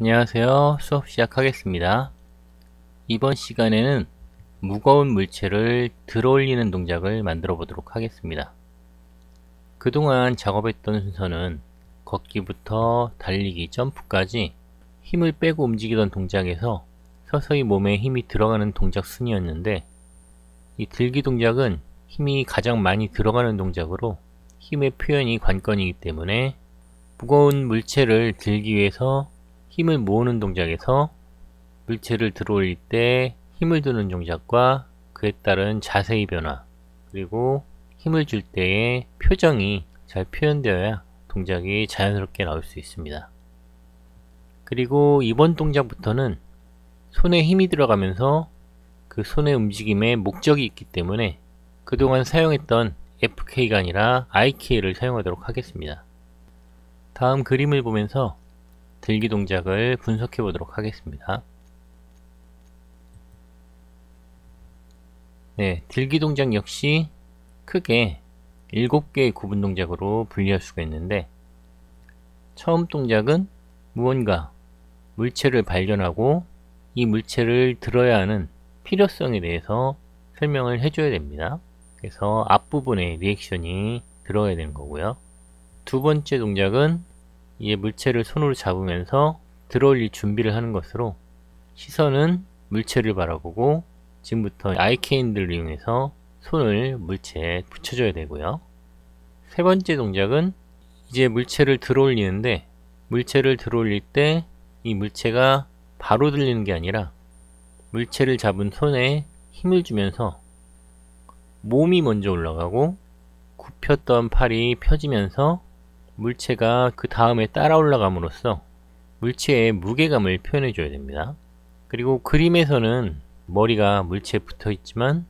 안녕하세요. 수업 시작하겠습니다. 이번 시간에는 무거운 물체를 들어올리는 동작을 만들어 보도록 하겠습니다. 그동안 작업했던 순서는 걷기부터 달리기, 점프까지 힘을 빼고 움직이던 동작에서 서서히 몸에 힘이 들어가는 동작 순이었는데, 이 들기 동작은 힘이 가장 많이 들어가는 동작으로 힘의 표현이 관건이기 때문에 무거운 물체를 들기 위해서 힘을 모으는 동작에서 물체를 들어올릴 때 힘을 주는 동작과 그에 따른 자세의 변화, 그리고 힘을 줄 때의 표정이 잘 표현되어야 동작이 자연스럽게 나올 수 있습니다. 그리고 이번 동작부터는 손에 힘이 들어가면서 그 손의 움직임에 목적이 있기 때문에 그동안 사용했던 FK가 아니라 IK를 사용하도록 하겠습니다. 다음 그림을 보면서 들기 동작을 분석해 보도록 하겠습니다. 네, 들기 동작 역시 크게 7개의 구분 동작으로 분리할 수가 있는데, 처음 동작은 무언가 물체를 발견하고 이 물체를 들어야 하는 필요성에 대해서 설명을 해줘야 됩니다. 그래서 앞부분에 리액션이 들어가야 되는 거고요. 두 번째 동작은 이 물체를 손으로 잡으면서 들어올릴 준비를 하는 것으로 시선은 물체를 바라보고 지금부터 IK인들을 이용해서 손을 물체에 붙여줘야 되고요. 세 번째 동작은 이제 물체를 들어올리는데, 물체를 들어올릴 때 이 물체가 바로 들리는 게 아니라 물체를 잡은 손에 힘을 주면서 몸이 먼저 올라가고 굽혔던 팔이 펴지면서 물체가 그 다음에 따라 올라감으로써 물체의 무게감을 표현해 줘야 됩니다. 그리고 그림에서는 머리가 물체에 붙어 있지만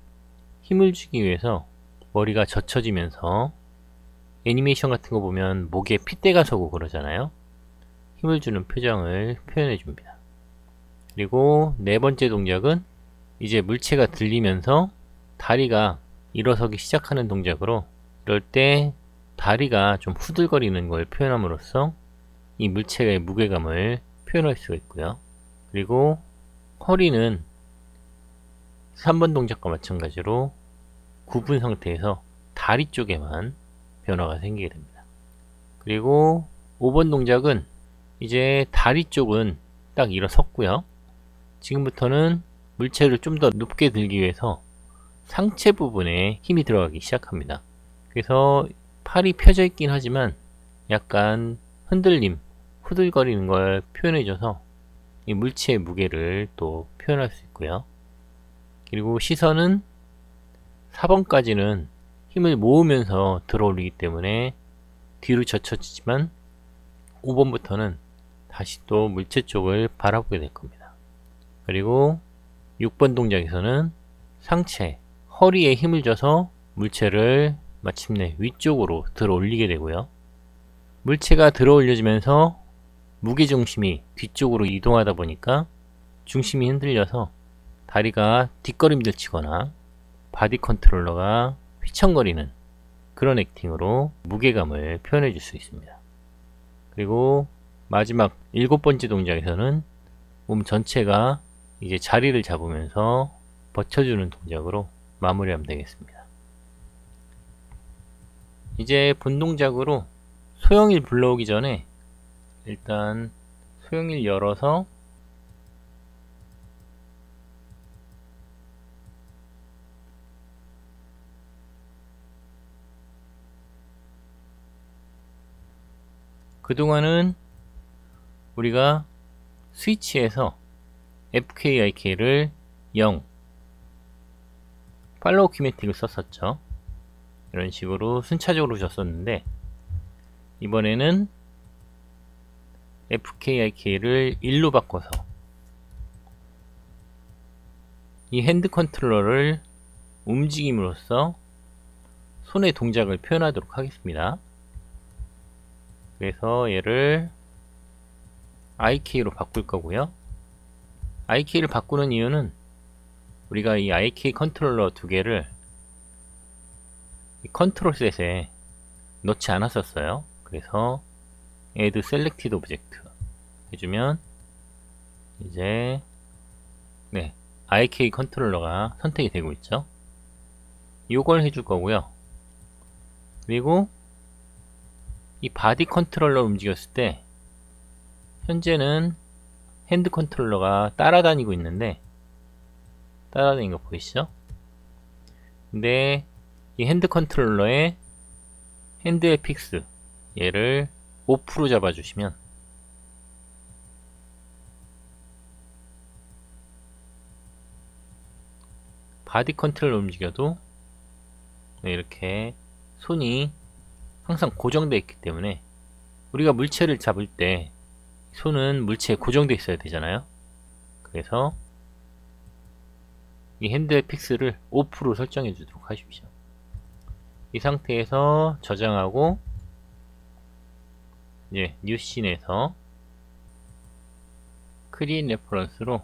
힘을 주기 위해서 머리가 젖혀지면서, 애니메이션 같은 거 보면 목에 핏대가 서고 그러잖아요. 힘을 주는 표정을 표현해 줍니다. 그리고 네 번째 동작은 이제 물체가 들리면서 다리가 일어서기 시작하는 동작으로, 이럴 때 다리가 좀 후들거리는 걸 표현함으로써 이 물체의 무게감을 표현할 수가 있고요. 그리고 허리는 3번 동작과 마찬가지로 굽은 상태에서 다리 쪽에만 변화가 생기게 됩니다. 그리고 5번 동작은 이제 다리 쪽은 딱 일어섰고요. 지금부터는 물체를 좀 더 높게 들기 위해서 상체 부분에 힘이 들어가기 시작합니다. 그래서 팔이 펴져 있긴 하지만 약간 흔들림, 후들거리는 걸 표현해줘서 이 물체의 무게를 또 표현할 수 있고요. 그리고 시선은 4번까지는 힘을 모으면서 들어올리기 때문에 뒤로 젖혀지지만 5번부터는 다시 또 물체 쪽을 바라보게 될 겁니다. 그리고 6번 동작에서는 상체, 허리에 힘을 줘서 물체를 마침내 위쪽으로 들어 올리게 되고요. 물체가 들어 올려지면서 무게중심이 뒤쪽으로 이동하다 보니까 중심이 흔들려서 다리가 뒷걸음질 치거나 바디 컨트롤러가 휘청거리는 그런 액팅으로 무게감을 표현해 줄 수 있습니다. 그리고 마지막 7번째 동작에서는 몸 전체가 이제 자리를 잡으면서 버텨주는 동작으로 마무리하면 되겠습니다. 이제 본 동작으로 소형일 불러오기 전에 일단 소형일 열어서 그동안은 우리가 스위치에서 FKIK를 0, 팔로우 키메틱을 썼었죠. 이런 식으로 순차적으로 줬었는데, 이번에는 FKIK를 1로 바꿔서 이 핸드 컨트롤러를 움직임으로써 손의 동작을 표현하도록 하겠습니다. 그래서 얘를 IK로 바꿀 거고요. IK를 바꾸는 이유는 우리가 이 IK 컨트롤러 두 개를 이 컨트롤 셋에 넣지 않았었어요. 그래서 add selected object 해주면 이제 IK 컨트롤러가 선택이 되고 있죠. 요걸 해줄 거고요. 그리고 이 바디 컨트롤러 움직였을 때 현재는 핸드 컨트롤러가 따라다니고 있는데, 따라다니는 거 보이시죠? 근데 이 핸드 컨트롤러의 핸드의 픽스 얘를 5% 잡아주시면 바디 컨트롤러 움직여도 이렇게 손이 항상 고정되어 있기 때문에, 우리가 물체를 잡을 때 손은 물체에 고정되어 있어야 되잖아요. 그래서 이 핸드의 픽스를 5% 설정해 주도록 하십시오. 이 상태에서 저장하고 이제 뉴씬에서 크리에이트 레퍼런스로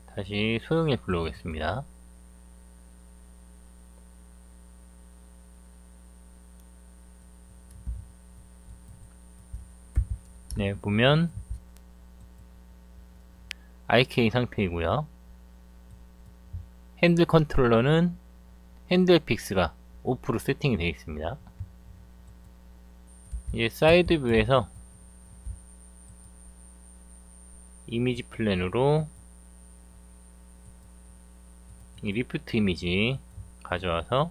다시 소형일 불러오겠습니다. 보면 IK 상태이고요. 핸드 컨트롤러는 핸들 픽스가 5% 세팅이 되어 있습니다. 이제 사이드 뷰에서 이미지 플랜으로 이 리프트 이미지 가져와서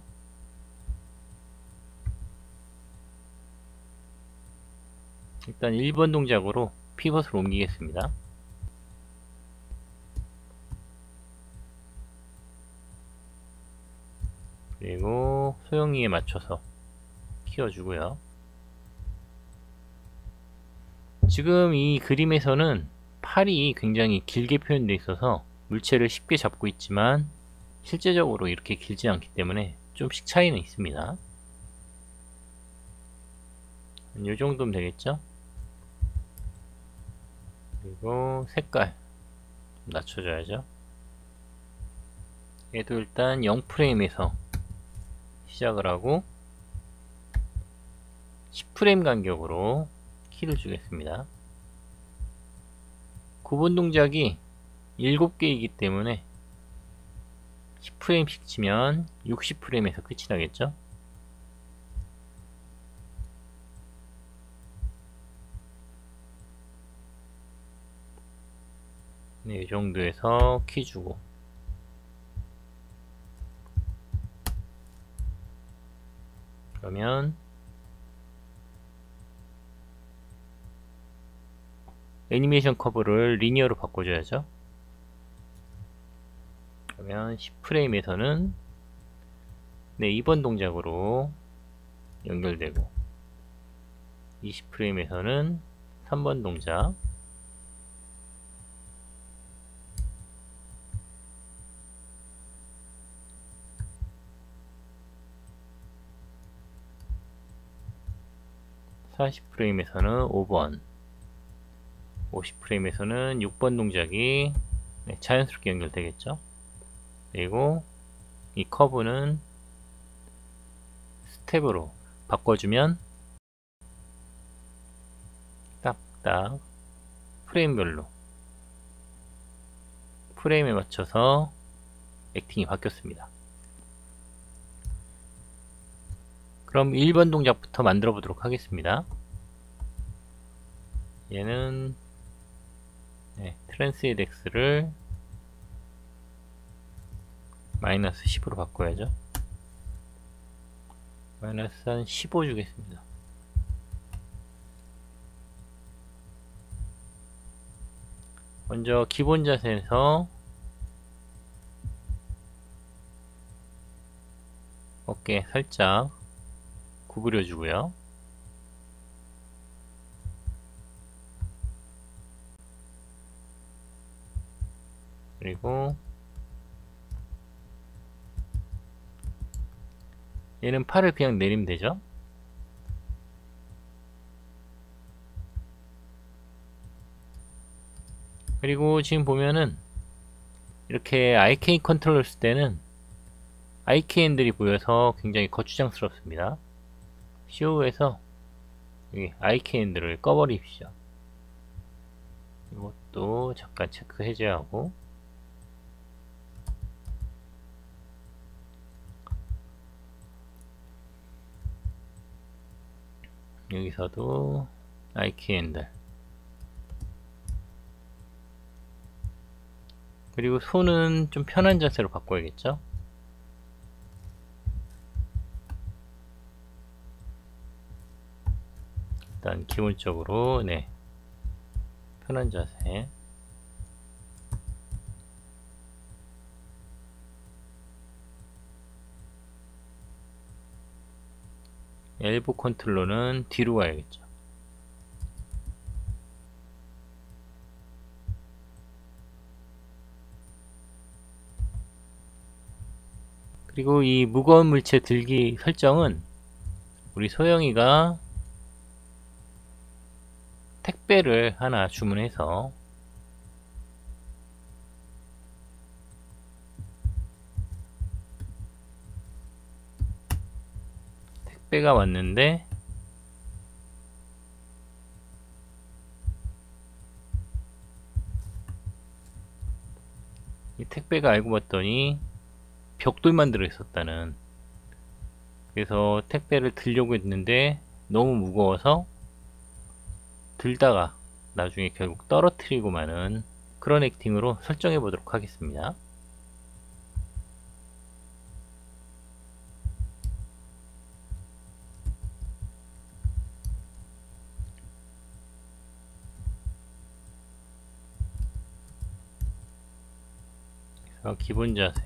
일단 1번 동작으로 피벗을 옮기겠습니다. 그리고 소형이에 맞춰서 키워주고요. 지금 이 그림에서는 팔이 굉장히 길게 표현되어 있어서 물체를 쉽게 잡고 있지만 실제적으로 이렇게 길지 않기 때문에 좀씩 차이는 있습니다. 이 정도면 되겠죠? 그리고 색깔 좀 낮춰줘야죠. 얘도 일단 0프레임에서 시작을 하고 10프레임 간격으로 키를 주겠습니다. 구분 동작이 7개이기 때문에 10프레임씩 치면 60프레임에서 끝이 나겠죠? 이 정도에서 키 주고, 그러면 애니메이션 커브를 리니어로 바꿔줘야죠. 그러면 10프레임에서는 2번 동작으로 연결되고, 20프레임에서는 3번 동작, (40프레임에서는) 5번, 50프레임에서는 6번 동작이 자연스럽게 연결되겠죠. 그리고 이 커브는 스텝으로 바꿔주면 딱딱 프레임별로 프레임에 맞춰서 액팅이 바뀌었습니다. 그럼 1번 동작부터 만들어 보도록 하겠습니다. 얘는 트랜스레드 X를 마이너스 10으로 바꿔야죠. 마이너스 한 15 주겠습니다. 먼저 기본 자세에서 어깨 살짝 구부려 주고요. 그리고 얘는 팔을 그냥 내리면 되죠. 그리고 지금 보면은 이렇게 IK 컨트롤러 쓸 때는 IK 핸들이 보여서 굉장히 거추장스럽습니다. CO에서 여기 IK 핸들을 꺼버리십시오. 이것도 잠깐 체크 해제하고, 여기서도 IK 핸들, 그리고 손은 좀 편한 자세로 바꿔야겠죠. 일단 기본적으로 네, 편한 자세. 엘보 컨트롤은 뒤로 가야겠죠. 그리고 이 무거운 물체 들기 설정은 우리 소영이가 택배를 하나 주문해서 택배가 왔는데 이 택배가 알고 봤더니 벽돌만 들어있었다는, 그래서 택배를 들려고 했는데 너무 무거워서 들다가 나중에 결국 떨어뜨리고 마는 그런 액팅으로 설정해 보도록 하겠습니다. 그래서 기본 자세,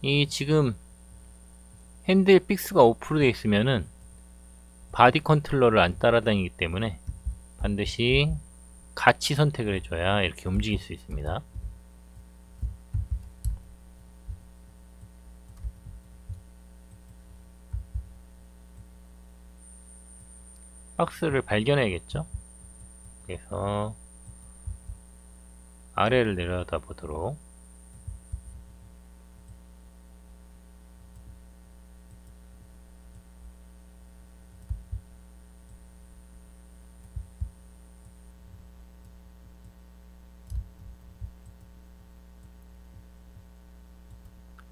이 지금 핸들 픽스가 5% 되어 있으면은 바디 컨트롤러를 안 따라다니기 때문에 반드시 같이 선택을 해줘야 이렇게 움직일 수 있습니다. 박스를 발견해야겠죠. 그래서 아래를 내려다 보도록,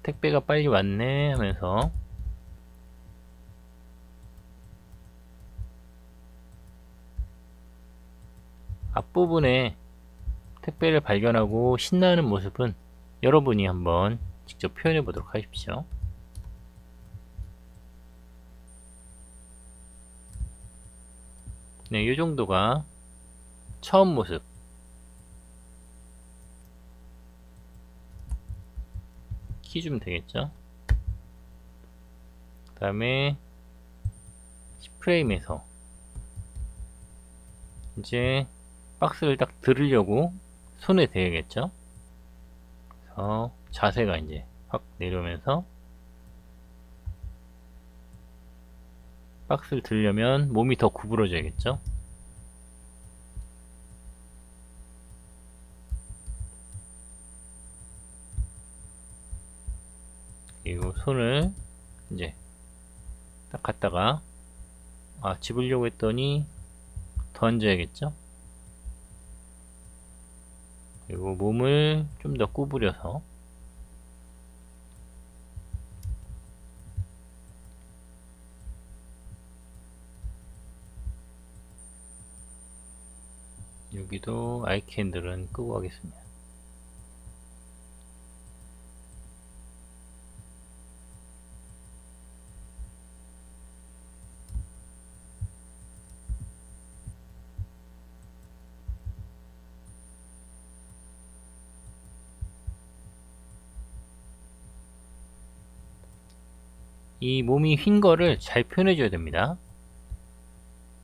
택배가 빨리 왔네 하면서 앞부분에 택배를 발견하고 신나는 모습은 여러분이 한번 직접 표현해 보도록 하십시오. 네, 이 정도가 처음 모습. 키 주면 되겠죠. 그 다음에 10프레임에서 이제 박스를 딱 들으려고 손에 대야겠죠. 그래서 자세가 이제 확 내려오면서 박스를 들려면 몸이 더 구부러져야겠죠. 그리고 손을 이제 딱 갖다가 집으려고 했더니 더 앉아야겠죠. 그리고 몸을 좀 더 구부려서 여기도 아이캔들은 끄고 하겠습니다. 이 몸이 휜 거를 잘 표현해 줘야 됩니다.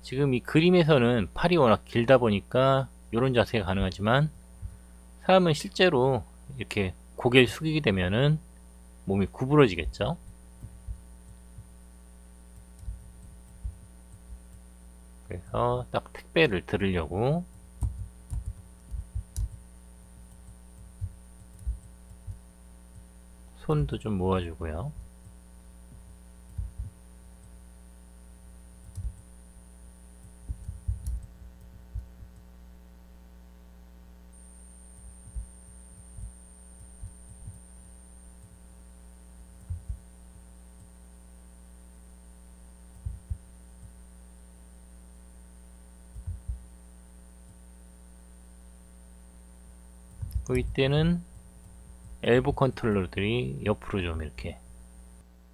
지금 이 그림에서는 팔이 워낙 길다 보니까 이런 자세가 가능하지만 사람은 실제로 이렇게 고개를 숙이게 되면은 몸이 구부러지겠죠. 그래서 딱 택배를 들으려고 손도 좀 모아주고요. 이때는 엘보 컨트롤러들이 옆으로 좀 이렇게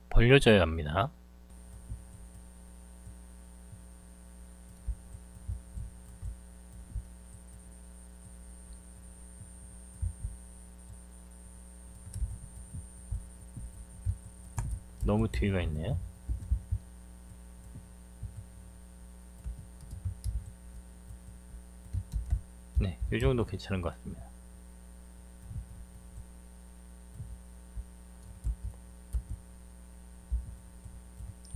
벌려져야 합니다. 너무 뒤가 있네요. 네, 이 정도 괜찮은 것 같습니다.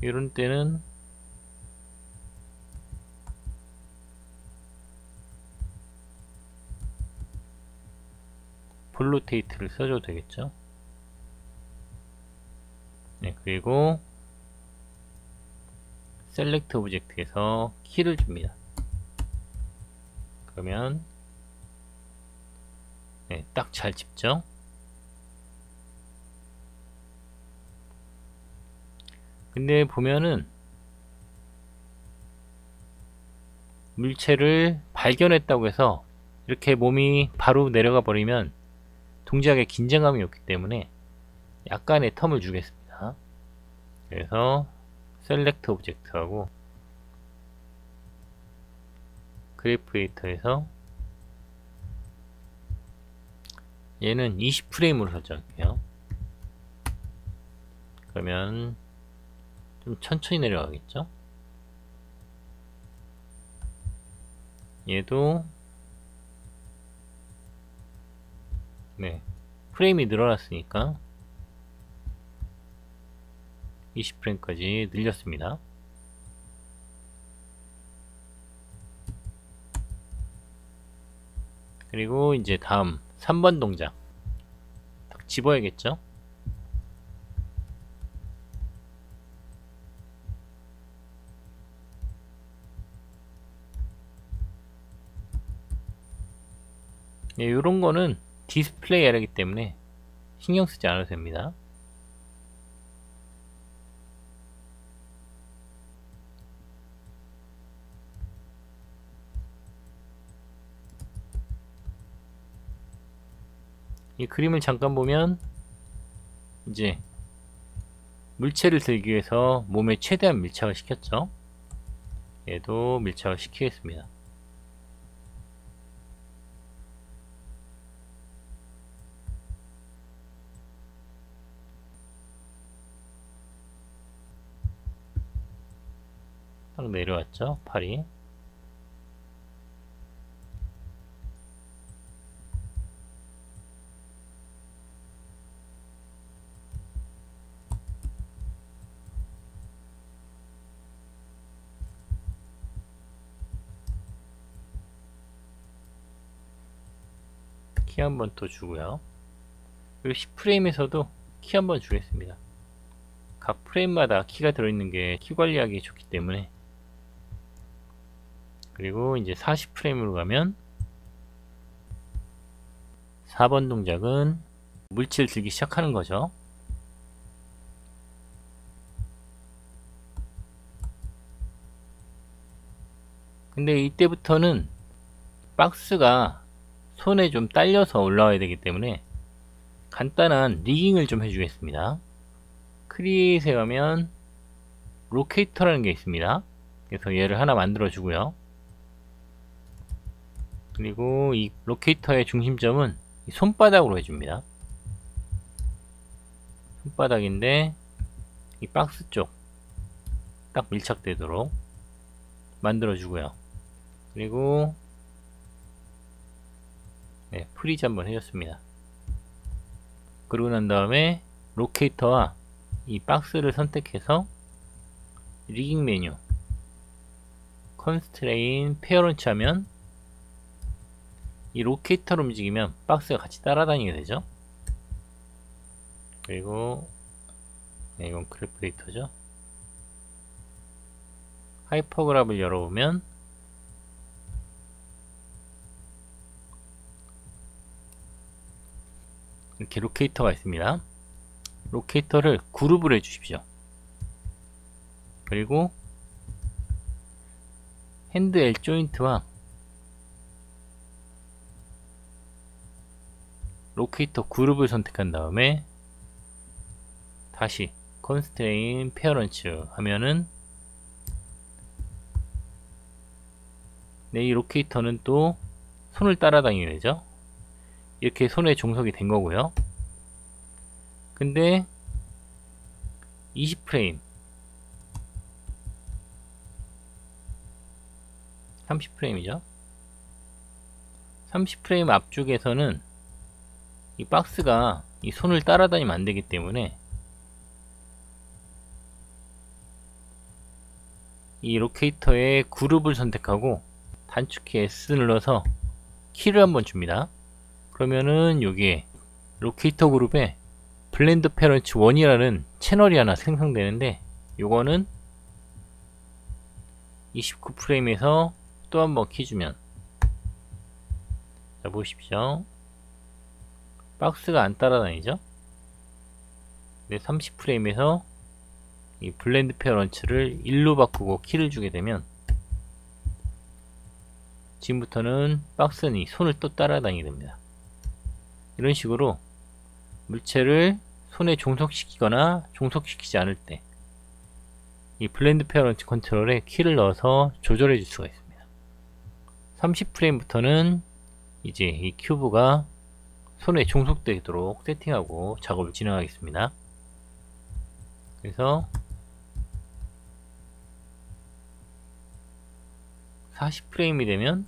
이런 때는 볼로테이트를 써줘도 되겠죠. 네, 그리고 셀렉트 오브젝트에서 키를 줍니다. 그러면 네, 딱 잘 집죠. 근데 보면은 물체를 발견했다고 해서 이렇게 몸이 바로 내려가 버리면 동작에 긴장감이 없기 때문에 약간의 텀을 주겠습니다. 그래서 셀렉트 오브젝트하고 그래프 에디터에서 얘는 20프레임으로 설정할게요. 그러면 좀 천천히 내려가겠죠? 얘도 네, 프레임이 늘어났으니까 20프레임까지 늘렸습니다. 그리고 이제 다음 3번 동작 딱 집어야겠죠? 네, 이런 거는 디스플레이 하기 때문에 신경 쓰지 않아도 됩니다. 이 그림을 잠깐 보면 이제 물체를 들기 위해서 몸에 최대한 밀착을 시켰죠. 얘도 밀착을 시키겠습니다. 딱 내려왔죠, 팔이. 키 한번 또 주고요. 그리고 10프레임에서도 키 한번 주겠습니다. 각 프레임마다 키가 들어있는 게 키 관리하기 좋기 때문에. 그리고 이제 40프레임으로 가면 4번 동작은 물체를 들기 시작하는 거죠. 근데 이때부터는 박스가 손에 좀 딸려서 올라와야 되기 때문에 간단한 리깅을 좀 해주겠습니다. 크리에이트에 가면 로케이터라는 게 있습니다. 그래서 얘를 하나 만들어 주고요. 그리고 이 로케이터의 중심점은 손바닥으로 해줍니다. 손바닥인데 이 박스 쪽 딱 밀착되도록 만들어 주고요. 그리고 네, 프리즈 한번 해줬습니다. 그러고 난 다음에 로케이터와 이 박스를 선택해서 리깅 메뉴 컨스트레인 페어런치 하면 이 로케이터를 움직이면 박스가 같이 따라다니게 되죠. 그리고 네, 이건 그래프 에디터죠. 하이퍼그랍을 열어보면 이렇게 로케이터가 있습니다. 로케이터를 그룹을 해 주십시오. 그리고 핸드 L 조인트와 로케이터 그룹을 선택한 다음에 다시 컨스트레인 페어런츠 하면은 네, 이 로케이터는 또 손을 따라다니게 되죠. 이렇게 손에 종속이 된 거고요. 근데 20프레임 30프레임이죠. 30프레임 앞쪽에서는 이 박스가 이 손을 따라다니면 안 되기 때문에 이 로케이터의 그룹을 선택하고 단축키 S 눌러서 키를 한번 줍니다. 그러면은 여기에 로케이터 그룹에 블렌드 페런츠 1이라는 채널이 하나 생성되는데, 요거는 29프레임에서 또 한번 키 주면, 자 보십시오. 박스가 안 따라다니죠. 30프레임에서 이 블렌드 페어런츠를 1로 바꾸고 키를 주게 되면 지금부터는 박스는 이 손을 또 따라다니게 됩니다. 이런 식으로 물체를 손에 종속시키거나 종속시키지 않을 때 이 블렌드 페어런츠 컨트롤에 키를 넣어서 조절해 줄 수가 있습니다. 30프레임부터는 이제 이 큐브가 손에 종속되도록 세팅하고 작업을 진행하겠습니다. 그래서 40프레임이 되면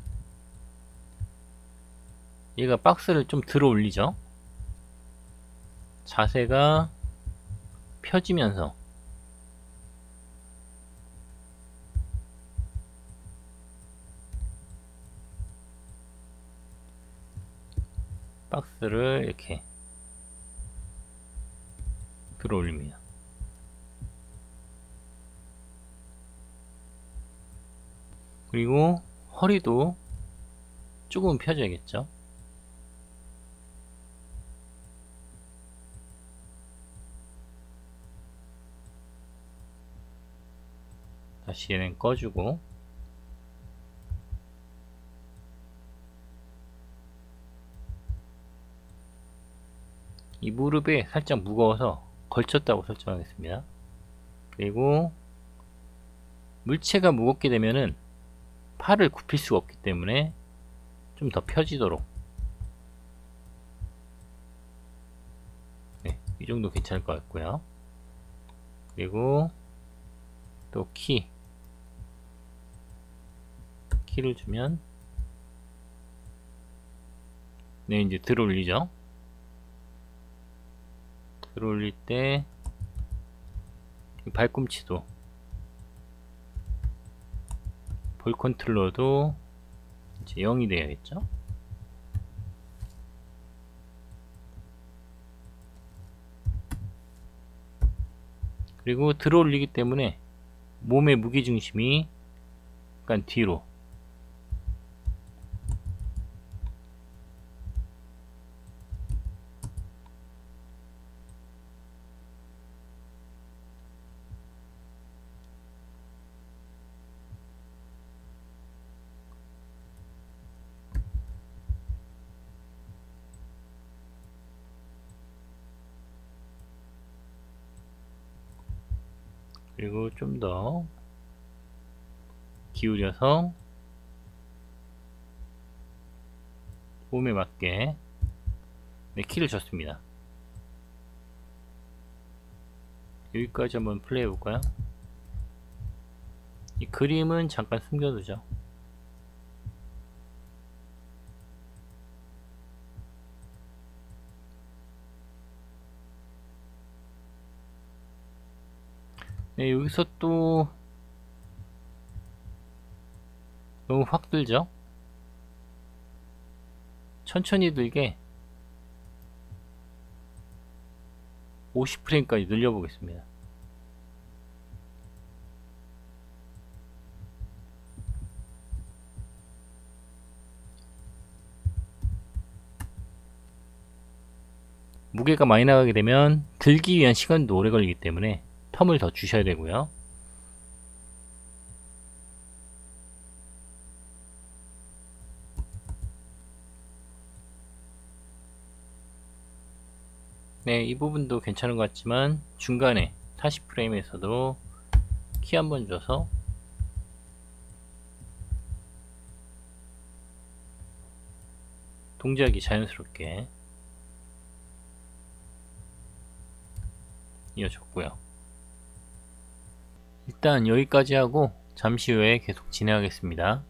얘가 박스를 좀 들어 올리죠. 자세가 펴지면서 박스를 이렇게 들어 올립니다. 그리고 허리도 조금 펴줘야겠죠. 다시 얘는 꺼주고, 이 무릎에 살짝 무거워서 걸쳤다고 설정하겠습니다. 그리고 물체가 무겁게 되면은 팔을 굽힐 수가 없기 때문에 좀 더 펴지도록, 네, 이 정도 괜찮을 것 같고요. 그리고 또 키를 주면 네, 이제 들어 올리죠. 들어 올릴 때 발꿈치도 볼 컨트롤러도 이제 0이 돼야겠죠. 그리고 들어 올리기 때문에 몸의 무게중심이 약간 뒤로, 그리고 좀 더 기울여서 몸에 맞게 네, 키를 줬습니다. 여기까지 한번 플레이 해볼까요? 이 그림은 잠깐 숨겨두죠. 네, 여기서 또 너무 확 들죠? 천천히 들게 50프레임까지 늘려보겠습니다. 무게가 많이 나가게 되면 들기 위한 시간도 오래 걸리기 때문에 텀을 더 주셔야 되고요. 네, 이 부분도 괜찮은 것 같지만 중간에 40프레임에서도 키 한번 줘서 동작이 자연스럽게 이어졌고요. 일단 여기까지 하고 잠시 후에 계속 진행하겠습니다.